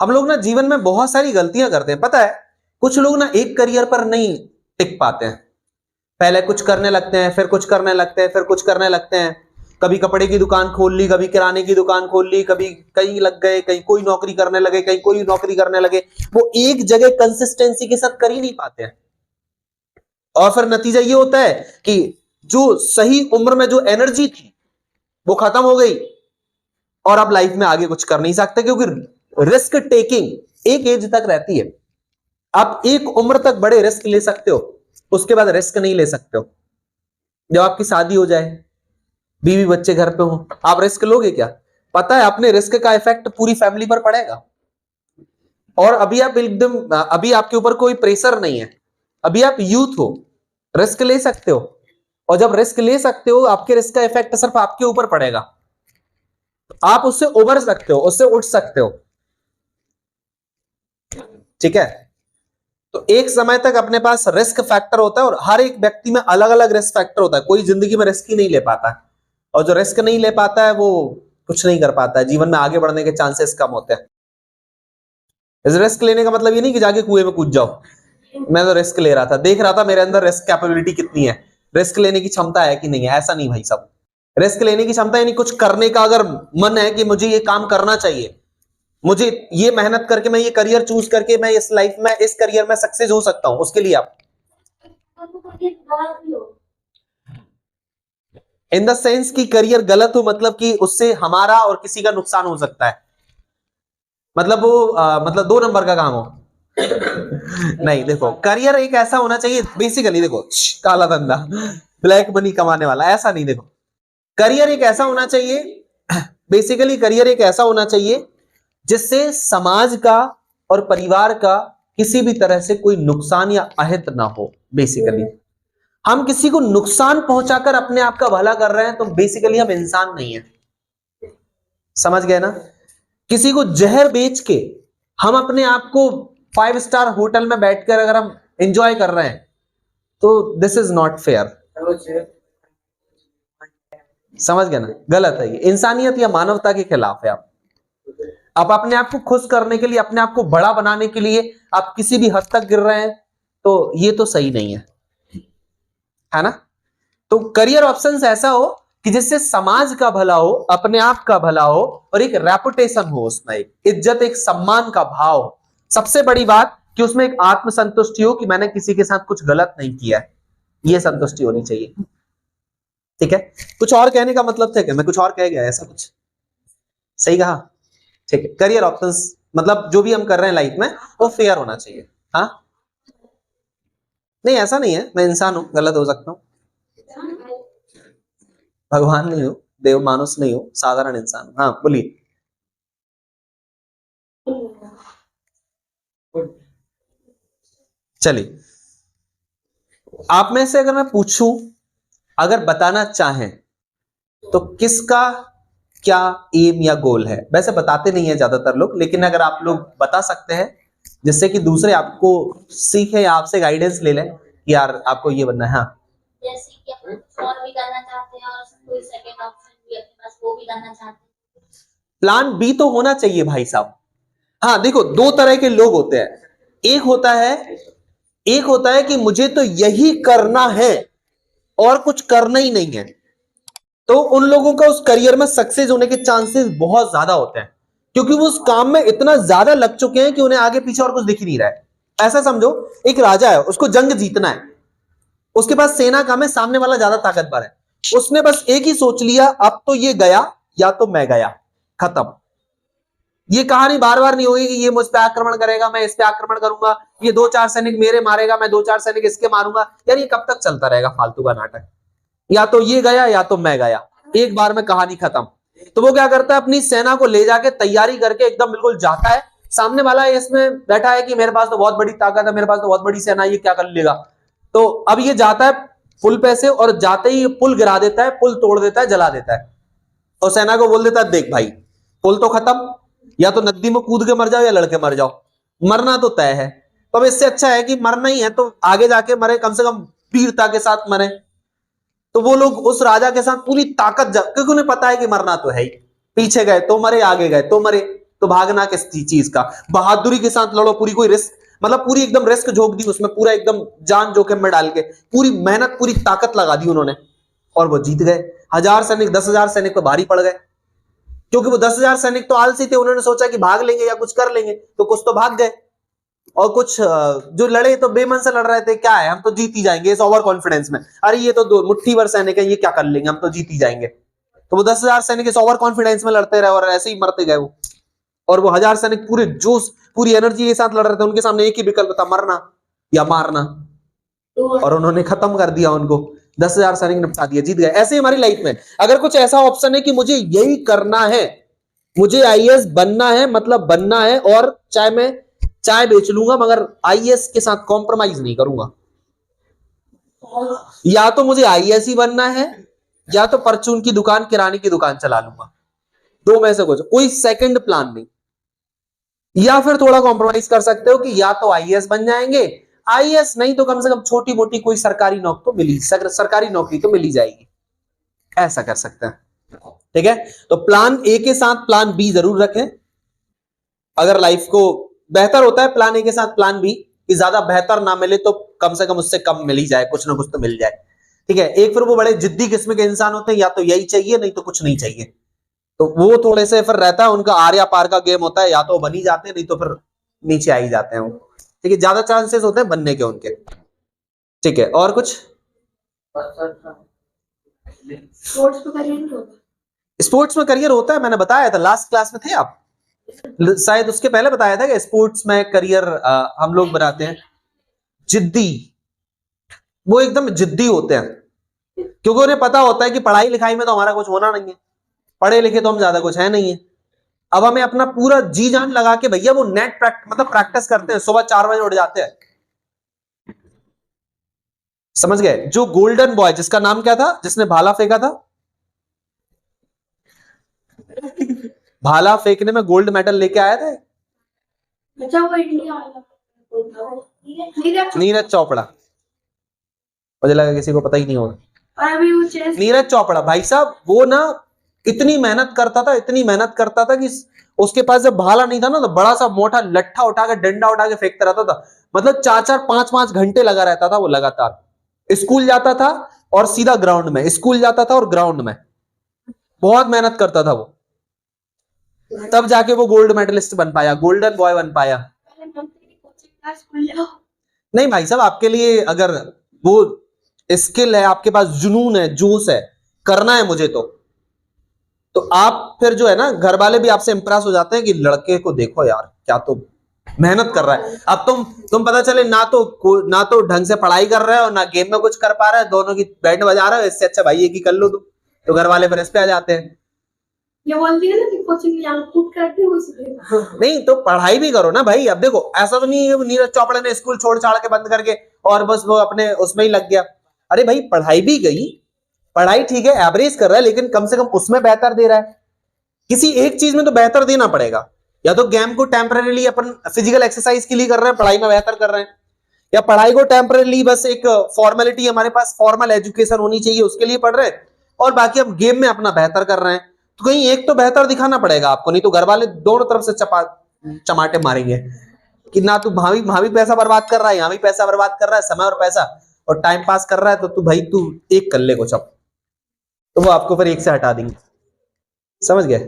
हम लोग ना जीवन में बहुत सारी गलतियां करते हैं, पता है। कुछ लोग ना एक करियर पर नहीं टिक पाते हैं, पहले कुछ करने लगते हैं, फिर कुछ करने लगते हैं, फिर कुछ करने लगते हैं। कभी कपड़े की दुकान खोल ली, कभी किराने की दुकान खोल ली, कभी कहीं लग गए, कहीं कोई नौकरी करने लगे, कहीं कोई नौकरी करने लगे। वो एक जगह कंसिस्टेंसी के साथ कर ही नहीं पाते हैं, और फिर नतीजा ये होता है कि जो सही उम्र में जो एनर्जी थी वो खत्म हो गई, और अब लाइफ में आगे कुछ कर नहीं सकते, क्योंकि रिस्क टेकिंग एक एज तक रहती है। आप एक उम्र तक बड़े रिस्क ले सकते हो, उसके बाद रिस्क नहीं ले सकते हो। जब आपकी शादी हो जाए, बीवी बच्चे घर पे हो, आप रिस्क लोगे क्या? पता है अपने रिस्क का इफेक्ट पूरी फैमिली पर पड़ेगा। और अभी आप एकदम, अभी आपके ऊपर कोई प्रेशर नहीं है, अभी आप यूथ हो, रिस्क ले सकते हो। और जब रिस्क ले सकते हो, आपके रिस्क का इफेक्ट सिर्फ आपके ऊपर पड़ेगा, आप उससे उबर सकते हो, उससे उठ सकते हो। ठीक है, तो एक समय तक अपने पास रिस्क फैक्टर होता है, और हर एक व्यक्ति में अलग अलग रिस्क फैक्टर होता है। कोई जिंदगी में रिस्क ही नहीं ले पाता है, और जो रिस्क नहीं ले पाता है वो कुछ नहीं कर पाता है, जीवन में आगे बढ़ने के चांसेस कम होते हैं। इस रिस्क लेने का मतलब ये नहीं कि जाके कुएं में कूद जाओ। मैं तो रिस्क ले रहा था, देख रहा था मेरे अंदर रिस्क कैपेबिलिटी कितनी है, रिस्क लेने की क्षमता है कि नहीं है, ऐसा नहीं भाई साहब। रिस्क लेने की क्षमता यानी कुछ करने का अगर मन है कि मुझे ये काम करना चाहिए, मुझे ये मेहनत करके मैं ये करियर चूज करके मैं इस लाइफ में इस करियर में सक्सेस हो सकता हूं, उसके लिए आप इन द सेंस की करियर गलत हो, मतलब कि उससे हमारा और किसी का नुकसान हो सकता है, मतलब वो मतलब 2 नंबर का काम हो। नहीं, देखो करियर एक ऐसा होना चाहिए, बेसिकली देखो, काला धंधा, ब्लैक मनी कमाने वाला, ऐसा नहीं। देखो करियर एक ऐसा होना चाहिए, बेसिकली करियर एक ऐसा होना चाहिए जिससे समाज का और परिवार का किसी भी तरह से कोई नुकसान या अहित ना हो। बेसिकली हम किसी को नुकसान पहुंचाकर अपने आप का भला कर रहे हैं तो बेसिकली हम इंसान नहीं है, समझ गए ना। किसी को जहर बेच के हम अपने आप को 5 स्टार होटल में बैठकर अगर हम एंजॉय कर रहे हैं तो दिस इज नॉट फेयर, समझ गए ना। गलत है, ये इंसानियत या मानवता के खिलाफ है। आप अपने आप को खुश करने के लिए, अपने आप को बड़ा बनाने के लिए आप किसी भी हद तक गिर रहे हैं, तो ये तो सही नहीं है ना। तो करियर ऑप्शंस ऐसा हो कि जिससे समाज का भला हो, अपने आप का भला हो, और एक रेपुटेशन हो, उसमें एक इज्जत, एक सम्मान का भाव हो। सबसे बड़ी बात कि उसमें एक आत्मसंतुष्टि हो कि मैंने किसी के साथ कुछ गलत नहीं किया है, ये संतुष्टि होनी चाहिए। ठीक है, कुछ और कहने का मतलब था क्या? मैं कुछ और कह गया, ऐसा कुछ सही कहा? ठीक है, करियर ऑप्शंस मतलब जो भी हम कर रहे हैं लाइफ में वो फेयर होना चाहिए। हाँ, नहीं ऐसा नहीं है, मैं इंसान हूं, गलत हो सकता हूं, भगवान नहीं हूं, देव मानुस नहीं हूं, साधारण इंसान हूं। हाँ बोलिए। चलिए, आप में से अगर मैं पूछूं, अगर बताना चाहें तो किसका क्या एम या गोल है? वैसे बताते नहीं है ज्यादातर लोग, लेकिन अगर आप लोग बता सकते हैं जिससे कि दूसरे आपको सीखे या आपसे गाइडेंस ले लें कि यार आपको ये बनना है। हाँ, जैसे कि अपन कुछ और भी करना चाहते हैं और कोई सेकंड ऑप्शन भी अपने पास वो भी करना चाहते हैं, प्लान बी तो होना चाहिए भाई साहब। हाँ देखो, 2 तरह के लोग होते हैं। एक होता है एक होता है कि मुझे तो यही करना है और कुछ करना ही नहीं है, तो उन लोगों का उस करियर में सक्सेस होने के चांसेस बहुत ज्यादा होते हैं, क्योंकि वो उस काम में इतना ज्यादा लग चुके हैं कि उन्हें आगे पीछे और कुछ दिख ही नहीं रहा है। ऐसा समझो, एक राजा है, उसको जंग जीतना है, उसके पास सेना कम है, सामने वाला ज्यादा ताकतवर है, उसने बस एक ही सोच लिया, अब तो ये गया या तो मैं गया, खत्म। ये कहानी बार बार नहीं होगी कि ये मुझ पे आक्रमण करेगा, मैं इस पे आक्रमण करूंगा, ये 2-4 सैनिक मेरे मारेगा, मैं 2-4 सैनिक इसके मारूंगा। यार ये कब तक चलता रहेगा फालतू का नाटक? या तो ये गया या तो मैं गया, एक बार में कहानी खत्म। तो वो क्या करता है, अपनी सेना को ले जाके तैयारी करके एकदम बिल्कुल जाता है, सामने वाला इसमें बैठा है कि मेरे पास तो बहुत बड़ी ताकत है, मेरे पास तो बहुत बड़ी सेना, ये क्या कर लेगा। तो अब ये जाता है पुल पे से, और जाते ही पुल गिरा देता है, पुल तोड़ देता है, जला देता है, और सेना को बोल देता है देख भाई, पुल तो खत्म, या तो नदी में कूद के मर जाओ या लड़के मर जाओ, मरना तो तय है। तो अब इससे अच्छा है कि मरना ही है तो आगे जाके मरे, कम से कम वीरता के साथ मरे। तो वो लोग उस राजा के साथ पूरी ताकत क्योंकि उन्हें पता है कि मरना तो है ही, पीछे गए तो मरे, आगे गए तो मरे, तो भागना किस चीज का? बहादुरी के साथ लड़ो, पूरी कोई रिस्क, मतलब पूरी एकदम रिस्क झोंक दी उसमें, पूरा एकदम जान जोखिम में डाल के पूरी मेहनत पूरी ताकत लगा दी उन्होंने और वो जीत गए। 1000 सैनिक 10,000 सैनिक पर भारी पड़ गए, क्योंकि वो 10,000 सैनिक तो आलसी थे, उन्होंने सोचा कि भाग लेंगे या कुछ कर लेंगे, तो कुछ तो भाग गए और कुछ जो लड़े तो बेमन से लड़ रहे थे, क्या है हम तो जीत ही जाएंगे, इस ओवर कॉन्फिडेंस में, अरे ये तो दो मुट्ठी भर सैनिक है, ये क्या कर लेंगे, हम तो जीत ही जाएंगे। तो वो 10,000 सैनिक इस ओवर कॉन्फिडेंस में लड़ते रहे और ऐसे ही मरते गए वो। और वो 1000 सैनिक पूरे जोश पूरी एनर्जी के साथ लड़ रहे थे, उनके सामने एक ही विकल्प था, मरना या मारना, और उन्होंने खत्म कर दिया उनको। 10,000 सैनिक निपटा दिया, जीत गए। ऐसे ही हमारी लाइफ में अगर कुछ ऐसा ऑप्शन है कि मुझे यही करना है, मुझे आईएएस बनना है, मतलब बनना है, और चाहे मैं चाय बेच लूंगा मगर आईएएस के साथ कॉम्प्रोमाइज नहीं करूंगा, या तो मुझे आईएएस ही बनना है या तो परचून की दुकान किराने की दुकान चला लूंगा, दो में से कुछ, कोई सेकंड प्लान नहीं। या फिर थोड़ा कॉम्प्रोमाइज कर सकते हो कि या तो आईएएस बन जाएंगे, आईएएस नहीं तो कम से कम छोटी मोटी कोई सरकारी नौकरी तो सरकारी नौकरी तो मिल ही जाएगी, ऐसा कर सकते हैं। ठीक है, तो प्लान ए के साथ प्लान बी जरूर रखें। अगर लाइफ को बेहतर होता है प्लान ए के साथ प्लान बी, कि ज्यादा बेहतर ना मिले तो कम से कम उससे कम मिल ही जाए, कुछ ना कुछ तो मिल जाए। ठीक है, एक फिर वो बड़े जिद्दी किस्म के इंसान होते हैं, या तो यही चाहिए नहीं तो कुछ नहीं चाहिए, तो वो थोड़े से फिर रहता है उनका आर या पार का गेम होता है, या तो बन ही जाते हैं नहीं तो फिर नीचे आ ही जाते हैं वो। ठीक है, ज्यादा चांसेस होते हैं बनने के उनके। ठीक है, और कुछ? स्पोर्ट्स में करियर होता है, मैंने बताया था, लास्ट क्लास में थे आप शायद, उसके पहले बताया था कि स्पोर्ट्स में करियर हम लोग बनाते हैं जिद्दी, वो एकदम जिद्दी होते हैं, क्योंकि उन्हें पता होता है कि पढ़ाई लिखाई में तो हमारा कुछ होना नहीं है, पढ़े लिखे तो हम ज्यादा कुछ है नहीं है, अब हमें अपना पूरा जी जान लगा के भैया वो नेट मतलब प्रैक्टिस करते हैं, सुबह 4 बजे उठ जाते हैं। समझ गए? जो गोल्डन बॉय जिसका नाम क्या था, जिसने भाला फेंका था, भाला फेंकने में गोल्ड मेडल लेके आया था, नीरज चोपड़ा। मुझे लगा किसी को पता ही नहीं होगा। नीरज चोपड़ा भाई साहब, वो ना इतनी मेहनत करता था, इतनी मेहनत करता था कि उसके पास जब भाला नहीं था ना, तो बड़ा सा मोटा लट्ठा उठा के डंडा उठा के फेंकता रहता था, मतलब 4-4 5-5 घंटे लगा रहता था वो लगातार। स्कूल जाता था और सीधा ग्राउंड में, स्कूल जाता था और ग्राउंड में, बहुत मेहनत करता था वो, तब जाके वो गोल्ड मेडलिस्ट बन पाया, गोल्डन बॉय बन पाया। नहीं भाई साहब, आपके लिए अगर वो स्किल है, आपके पास जुनून है, जोश है, करना है मुझे तो आप फिर जो है ना, घर वाले भी आपसे इंप्रेस हो जाते हैं कि लड़के को देखो यार क्या तो मेहनत कर रहा है। अब तुम पता चले ना तो ढंग से पढ़ाई कर रहे हो ना गेम में कुछ कर पा रहे हो, दोनों की बैंड बजा रहे हो, इससे अच्छा भाई एक ही कर लो तुम, तो घर वाले फिर इस पे आ जाते हैं। ये बोलती है ना कि कोचिंग करते हो, नहीं तो पढ़ाई भी करो ना भाई। अब देखो ऐसा तो नहीं है नीरज चोपड़ा ने स्कूल छोड़ छाड़ के बंद करके और बस वो अपने उसमें ही लग गया। अरे भाई पढ़ाई भी गई, पढ़ाई ठीक है एवरेज कर रहा है, लेकिन कम से कम उसमें बेहतर दे रहा है। किसी एक चीज में तो बेहतर देना पड़ेगा, या तो गेम को टेम्परेली अपन फिजिकल एक्सरसाइज के लिए कर रहे हैं, पढ़ाई में बेहतर कर रहे हैं, या पढ़ाई को टेम्परेली बस एक फॉर्मेलिटी, हमारे पास फॉर्मल एजुकेशन होनी चाहिए उसके लिए पढ़ रहे हैं, और बाकी हम गेम में अपना बेहतर कर रहे हैं। तो कहीं एक तो बेहतर दिखाना पड़ेगा आपको, नहीं तो घर वाले दोनों तरफ से चमाटे मारेंगे कि ना तू वहां भी पैसा बर्बाद कर रहा है, यहाँ भी पैसा बर्बाद कर रहा है, समय और पैसा और टाइम पास कर रहा है, तो तू एक कर ले कुछ अब, तो वो आपको फिर एक से हटा देंगे। समझ गए?